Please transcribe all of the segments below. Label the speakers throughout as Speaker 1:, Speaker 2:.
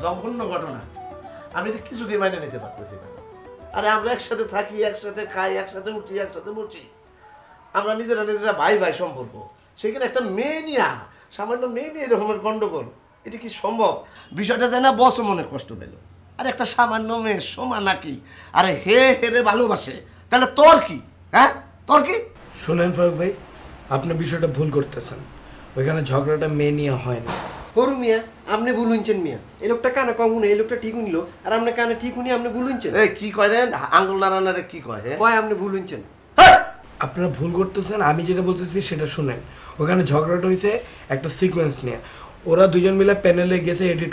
Speaker 1: জঘন্য ঘটনা। আমি এটা কিছুতেই মাইনে নিতে পারতেছি না। আরে আমরা একসাথে থাকি, একসাথে খাই, একসাথে উঠি, একসাথে বসি, আমরা নিজেরা নিজেরা ভাই ভাই সম্পর্ক, সেখানে একটা মেয়ে নিয়ে, সামান্য মেয়ে নিয়ে এরকমের গন্ডগোল, এটা কি সম্ভব? বিষয়টা যায় না বস মনে কষ্ট পেল। আর একটা সামান্য মেয়ে সোমা নাকি, আরে হে হেরে ভালোবাসে, তাহলে তোর কি? হ্যাঁ তোর কি?
Speaker 2: শুনেন ফারুক ভাই, আপনি বিষয়টা ভুল করতেছেন। ওইখানে ঝগড়াটা মেয়ে নিয়ে হয় না।
Speaker 3: হরু মিয়া আপনি ভুল হইছেন মিয়া, এই লোকটা কানে কম শুনে এই লোকটা ঠিক শুনলো, আর আপনি কানে ঠিক শুনি আপনি ভুল হইছেন।
Speaker 1: এই কি কয় রে, আঙ্গুল নাড়ানারে কি কয়?
Speaker 3: কয় আপনি ভুল হইছেন।
Speaker 2: আপনারা ভুল করতেছেন। আমি যেটা বলতেছি সেটা শুনেন। ওখানে ঝগড়াটা হয়েছে একটা সিকোয়েন্স নিয়ে। ওরা দুজন মিলে প্যানেলে গেছে এডিট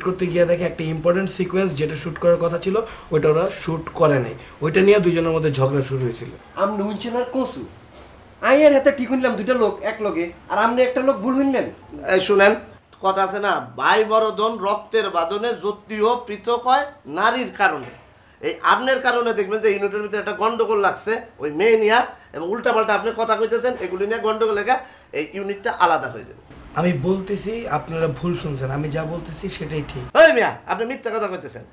Speaker 2: করতে গিয়ে দেখে একটা ইম্পর্টেন্ট সিকোয়েন্স যেটা শ্যুট করার কথা ছিল ওইটা ওরা শ্যুট করে নাই। ওইটা নিয়ে দুজনের মধ্যে ঝগড়া শুরু হয়েছিল।
Speaker 3: আপনি হইছেন আর কসু, আই এর হাতে ঠিক শুনলাম দুইটা লোক এক লগে, আর আপনি একটা লোক ভুল শুনলেন।
Speaker 1: এই শুনেন, কথা আছে না, ভাই বড়দন রক্তের বাঁধনে যদিও পৃথক হয় নারীর কারণে। এই আপনার কারণে দেখবেন যে ইউনিটের ভিতরে একটা গন্ডগোল লাগছে ওই মেয়ে নিয়ে, এবং উল্টাপাল্টা আপনি কথা কইতেছেন, এগুলি নিয়ে গন্ডগোল লেখা এই ইউনিটটা আলাদা হয়ে যাবে।
Speaker 2: আমি বলতেছি আপনারা ভুল শুনছেন, আমি যা বলতেছি সেটাই ঠিক।
Speaker 1: ওই মিয়া আপনি মিথ্যা কথা কইতেছেন।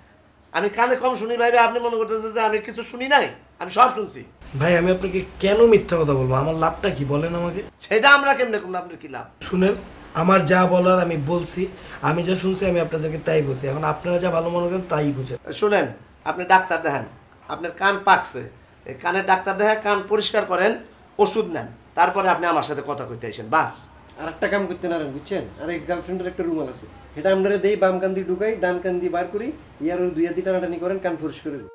Speaker 1: আমি কানে কম শুনি ভাইবে, আপনি মনে করতেছেন যে আমি কিছু শুনি নাই, আমি সব শুনছি।
Speaker 2: ভাই আমি আপনাকে কেন মিথ্যা কথা বলবো? আমার লাভটা কি বলেন আমাকে?
Speaker 1: সেটা আমরা কেমনে করবো, আপনার কি লাভ?
Speaker 2: শুনেন, আমার যা বলার আমি বলছি, আমি যা শুনছি আমি আপনাদেরকে তাই বলছি। এখন আপনারা যা ভালো মনে করেন তাই বুঝেন।
Speaker 1: শুনেন, আপনি ডাক্তার দেখান, আপনার কান পাকছে, এই কানের ডাক্তার দেখা কান পরিষ্কার করেন, ওষুধ নেন, তারপরে আপনি আমার সাথে কথা কইতে আসেন, বাস।
Speaker 3: আর একটা কাম করতে না বুঝছেন, আর এক্স গার্লফ্রেন্ডের একটা রুমাল আছে, এটা আমরা দেই, বাম কান দিয়ে ঢুকাই, ডান কান দিয়ে বার করি, ইয়ার ওর দুই হাতি টানাটানি করেন, কান পরিষ্কার করবেন।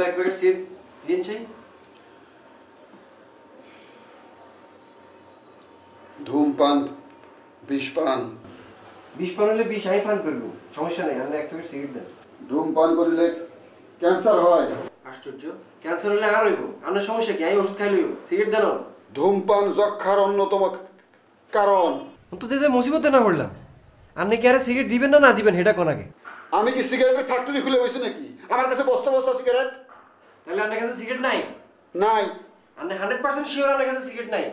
Speaker 3: এক প্যাকেট সিগারেট দিন চাই।
Speaker 4: ধূমপান, বিষপান।
Speaker 3: বিষ পান হলে বিষ আই পান করবো, সমস্যা নেই, আমরা এক প্যাকেট সিগারেট দেন।
Speaker 4: ধূমপান করিলে ক্যান্সার হয়।
Speaker 3: আশ্চর্য, ক্যান্সার হলে আর হইব, আপনার সমস্যা কি? আই ওষুধ খাই লইব, সিগারেট দেন।
Speaker 4: ধূমপান যক্ষার অন্যতম কারণ।
Speaker 3: তো মুসিবতে না পড়লাম, আপনি কি আরে সিগারেট দিবেন না দিবেন সেটা কোন আগে?
Speaker 4: আমি কি সিগারেটের ফ্যাক্টরি খুলে বসে নাকি? আমার কাছে বস্তা বস্তা সিগারেট।
Speaker 3: তাহলে আপনার কাছে সিগারেট নাই?
Speaker 4: নাই।
Speaker 3: আপনি 100% শিওর আপনার কাছে সিগারেট নাই?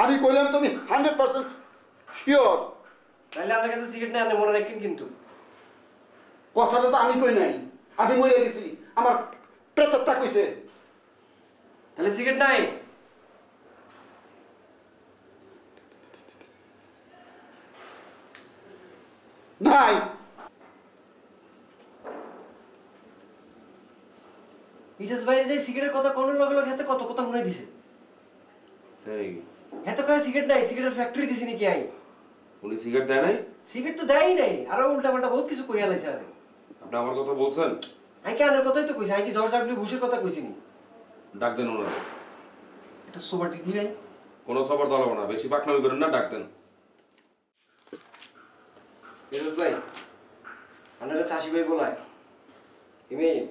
Speaker 4: আমি কইলাম তুমি 100% শিওর।
Speaker 3: তাহলে আপনার কাছে সিগারেট নাই, আপনি মনে রাখেন কিন্তু।
Speaker 4: কথাটা তো আমি কই নাই, আমি মরে গেছি, আমার প্রেতাত্মা কইছে।
Speaker 3: তাহলে সিগারেট নাই?
Speaker 4: নাই।
Speaker 3: বিশেষ বাইরে যাই সিগারেটের কথা কোন লগে লগে হাতে কত কথা মনে দিছে।
Speaker 5: তাই
Speaker 3: এত কয় সিগারেট নাই, সিগারেটের ফ্যাক্টরি দিছি নাকি আই?
Speaker 5: উনি সিগারেট দেয় নাই?
Speaker 3: সিগারেট তো দেয়ই নাই, আর উল্টা পাল্টা বহুত কিছু কইয়া লাইছে। আরে
Speaker 5: আপনি আমার কথা বলছেন?
Speaker 3: আই কেনের কথাই তো কইছি, আই কি জর্জ ডাব্লিউ বুশের কথা কইছি নি?
Speaker 5: ডাক দেন ওনারে।
Speaker 3: এটা সোবাটি দিবেন?
Speaker 5: কোনো খবর দলাবো না, বেশি পাকনামি করেন না, ডাক দেন।
Speaker 3: ফিরোজ ভাই, আপনারা চাষি ভাই বলায় ইমেল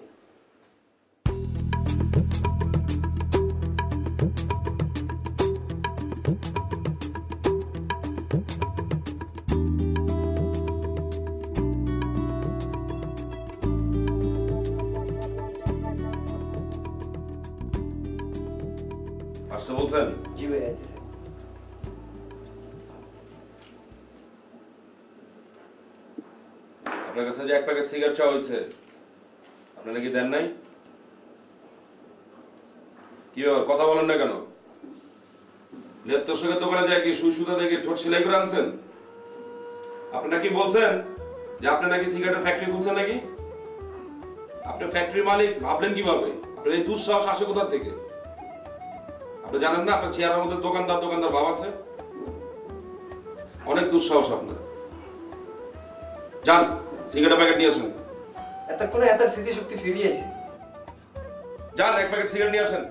Speaker 5: আসতে বলছেন?
Speaker 3: জি ভাই আইতেছে।
Speaker 5: আপনার কাছে যে এক প্যাকেট সিগারেট চাওয়া হয়েছে, আপনারা কি দেন নাই? কি ব্যাপার, কথা বলেন না কেন? লেপ তোষকের দোকানে যায় কি সুই সুতা দেখে ঠোঁট সেলাই করে আনছেন? আপনারা কি বলছেন যে আপনি নাকি সিগারেটের ফ্যাক্টরি খুলছেন নাকি? আপনি ফ্যাক্টরি মালিক ভাবলেন কিভাবে? আপনার এই দুঃসাহস আসে কোথা থেকে? আপনি জানেন না আপনার চেয়ারের মধ্যে দোকানদার ভাব আছে? অনেক দুঃসাহস আপনার। যান সিগারেটের প্যাকেট নিয়ে আসেন।
Speaker 3: এতক্ষণে এত স্মৃতি শক্তি ফিরিয়ে আইছে।
Speaker 5: যান এক প্যাকেট সিগারেট নিয়ে আসেন।